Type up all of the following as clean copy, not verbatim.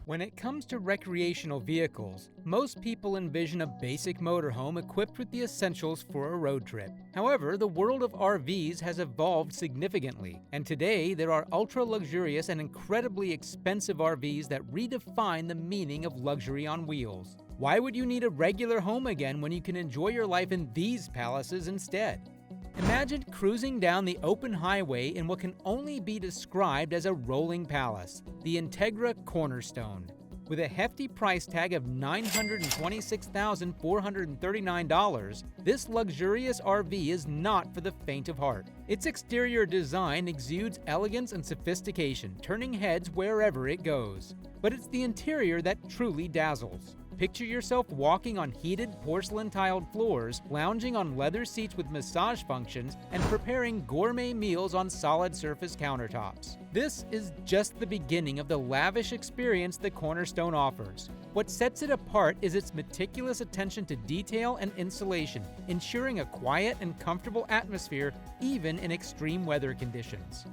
When it comes to recreational vehicles, most people envision a basic motorhome equipped with the essentials for a road trip. However, the world of RVs has evolved significantly, and today there are ultra-luxurious and incredibly expensive RVs that redefine the meaning of luxury on wheels. Why would you need a regular home again when you can enjoy your life in these palaces instead? Imagine cruising down the open highway in what can only be described as a rolling palace, the Integra Cornerstone. With a hefty price tag of $926,439, this luxurious RV is not for the faint of heart. Its exterior design exudes elegance and sophistication, turning heads wherever it goes. But it's the interior that truly dazzles. Picture yourself walking on heated porcelain-tiled floors, lounging on leather seats with massage functions, and preparing gourmet meals on solid surface countertops. This is just the beginning of the lavish experience the Cornerstone offers. What sets it apart is its meticulous attention to detail and insulation, ensuring a quiet and comfortable atmosphere even in extreme weather conditions.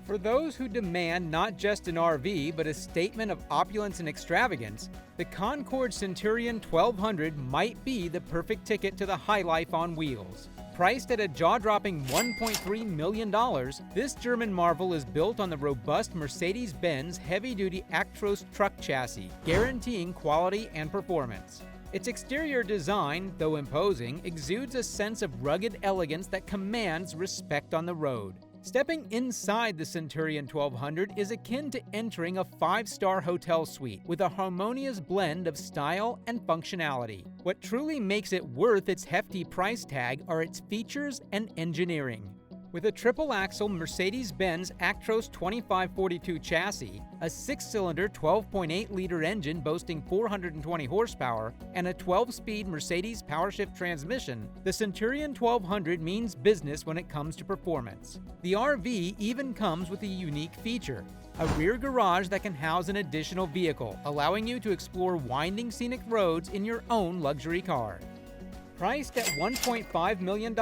For those who demand not just an RV, but a statement of opulence and extravagance, the Concorde Centurion 1200 might be the perfect ticket to the high life on wheels. Priced at a jaw-dropping $1.3 million, this German marvel is built on the robust Mercedes-Benz heavy-duty Actros truck chassis, guaranteeing quality and performance. Its exterior design, though imposing, exudes a sense of rugged elegance that commands respect on the road. Stepping inside the Centurion 1200 is akin to entering a five-star hotel suite with a harmonious blend of style and functionality. What truly makes it worth its hefty price tag are its features and engineering. With a triple-axle Mercedes-Benz Actros 2542 chassis, a 6-cylinder 12.8-liter engine boasting 420 horsepower, and a 12-speed Mercedes PowerShift transmission, the Centurion 1200 means business when it comes to performance. The RV even comes with a unique feature: a rear garage that can house an additional vehicle, allowing you to explore winding scenic roads in your own luxury car. Priced at $1.5 million,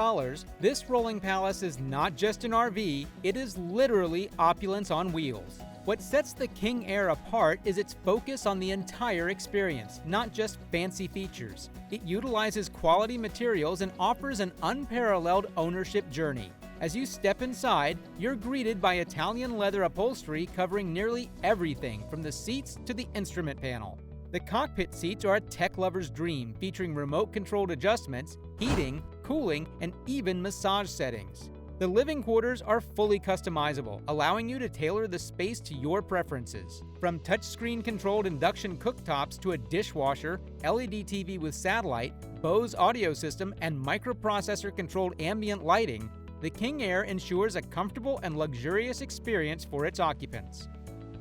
this rolling palace is not just an RV, it is literally opulence on wheels. What sets the King Air apart is its focus on the entire experience, not just fancy features. It utilizes quality materials and offers an unparalleled ownership journey. As you step inside, you're greeted by Italian leather upholstery covering nearly everything from the seats to the instrument panel. The cockpit seats are a tech lover's dream, featuring remote-controlled adjustments, heating, cooling, and even massage settings. The living quarters are fully customizable, allowing you to tailor the space to your preferences. From touchscreen-controlled induction cooktops to a dishwasher, LED TV with satellite, Bose audio system, and microprocessor-controlled ambient lighting, the King Air ensures a comfortable and luxurious experience for its occupants.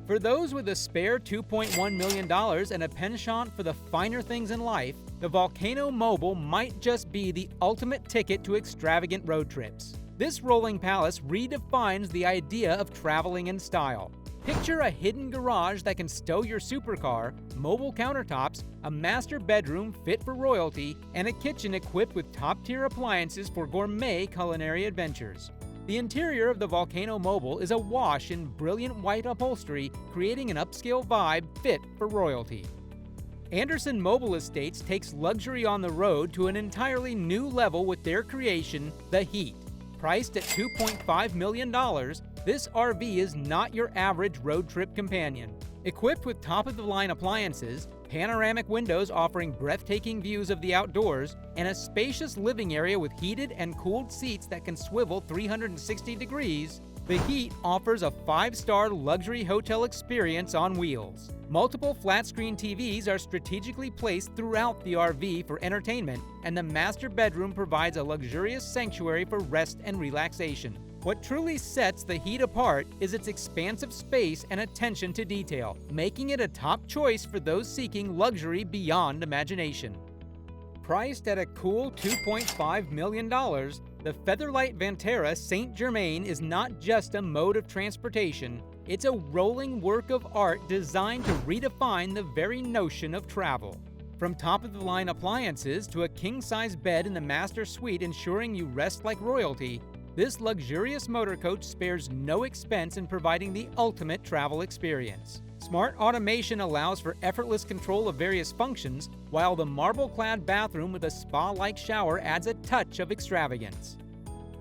For those with a spare $2.1 million and a penchant for the finer things in life, the Volcano Mobile might just be the ultimate ticket to extravagant road trips. This rolling palace redefines the idea of traveling in style. Picture a hidden garage that can stow your supercar, mobile countertops, a master bedroom fit for royalty, and a kitchen equipped with top-tier appliances for gourmet culinary adventures. The interior of the Volcano Mobile is awash in brilliant white upholstery, creating an upscale vibe fit for royalty. Anderson Mobile Estates takes luxury on the road to an entirely new level with their creation, the Heat. Priced at $2.5 million, this RV is not your average road trip companion. Equipped with top-of-the-line appliances, panoramic windows offering breathtaking views of the outdoors, and a spacious living area with heated and cooled seats that can swivel 360 degrees, the Heat offers a 5-star luxury hotel experience on wheels. Multiple flat-screen TVs are strategically placed throughout the RV for entertainment, and the master bedroom provides a luxurious sanctuary for rest and relaxation. What truly sets the Heat apart is its expansive space and attention to detail, making it a top choice for those seeking luxury beyond imagination. Priced at a cool $2.5 million, the Featherlight Vantera Saint Germain is not just a mode of transportation, it's a rolling work of art designed to redefine the very notion of travel. From top-of-the-line appliances to a king-size bed in the master suite ensuring you rest like royalty, this luxurious motorcoach spares no expense in providing the ultimate travel experience. Smart automation allows for effortless control of various functions, while the marble-clad bathroom with a spa-like shower adds a touch of extravagance.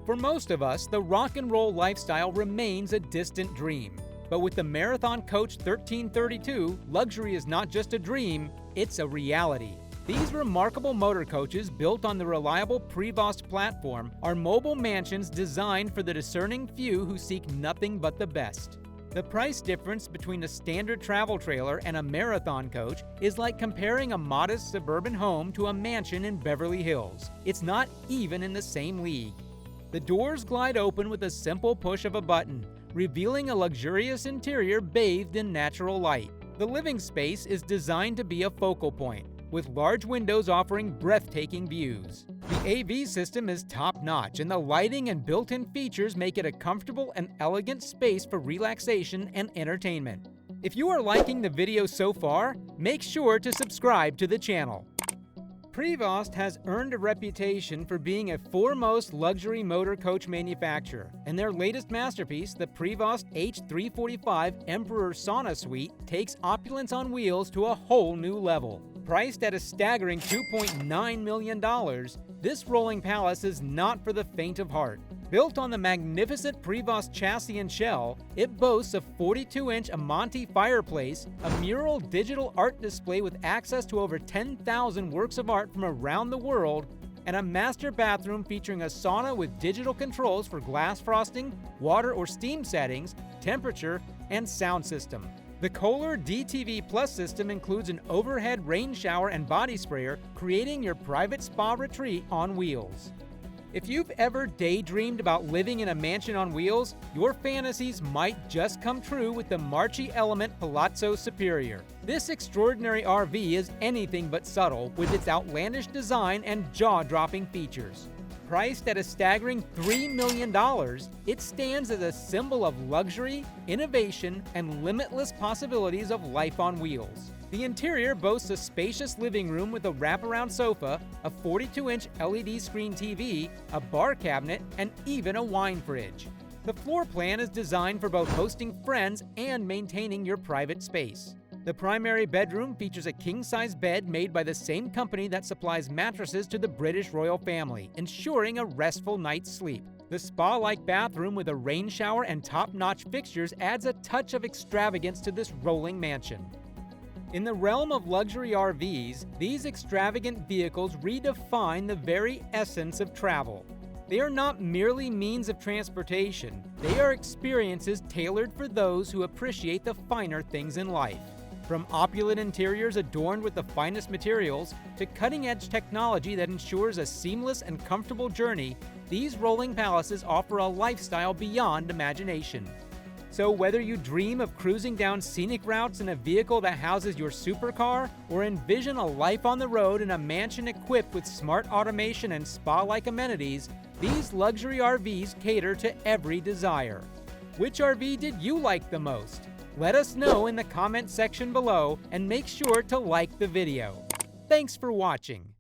For most of us, the rock and roll lifestyle remains a distant dream. But with the Marathon Coach 1332, luxury is not just a dream, it's a reality. These remarkable motor coaches, built on the reliable Prevost platform, are mobile mansions designed for the discerning few who seek nothing but the best. The price difference between a standard travel trailer and a Marathon coach is like comparing a modest suburban home to a mansion in Beverly Hills. It's not even in the same league. The doors glide open with a simple push of a button, revealing a luxurious interior bathed in natural light. The living space is designed to be a focal point, with large windows offering breathtaking views. The AV system is top-notch, and the lighting and built-in features make it a comfortable and elegant space for relaxation and entertainment. If you are liking the video so far, make sure to subscribe to the channel. Prevost has earned a reputation for being a foremost luxury motor coach manufacturer, and their latest masterpiece, the Prevost H345 Emperor Sauna Suite, takes opulence on wheels to a whole new level. Priced at a staggering $2.9 million, this rolling palace is not for the faint of heart. Built on the magnificent Prevost chassis and shell, it boasts a 42-inch Amante fireplace, a mural digital art display with access to over 10,000 works of art from around the world, and a master bathroom featuring a sauna with digital controls for glass frosting, water or steam settings, temperature, and sound system. The Kohler DTV Plus system includes an overhead rain shower and body sprayer, creating your private spa retreat on wheels. If you've ever daydreamed about living in a mansion on wheels, your fantasies might just come true with the Marchi Element Palazzo Superior. This extraordinary RV is anything but subtle with its outlandish design and jaw-dropping features. Priced at a staggering $3 million, it stands as a symbol of luxury, innovation, and limitless possibilities of life on wheels. The interior boasts a spacious living room with a wraparound sofa, a 42-inch LED screen TV, a bar cabinet, and even a wine fridge. The floor plan is designed for both hosting friends and maintaining your private space. The primary bedroom features a king-size bed made by the same company that supplies mattresses to the British royal family, ensuring a restful night's sleep. The spa-like bathroom with a rain shower and top-notch fixtures adds a touch of extravagance to this rolling mansion. In the realm of luxury RVs, these extravagant vehicles redefine the very essence of travel. They are not merely means of transportation, they are experiences tailored for those who appreciate the finer things in life. From opulent interiors adorned with the finest materials to cutting-edge technology that ensures a seamless and comfortable journey, these rolling palaces offer a lifestyle beyond imagination. So whether you dream of cruising down scenic routes in a vehicle that houses your supercar, or envision a life on the road in a mansion equipped with smart automation and spa-like amenities, these luxury RVs cater to every desire. Which RV did you like the most? Let us know in the comment section below, and make sure to like the video. Thanks for watching.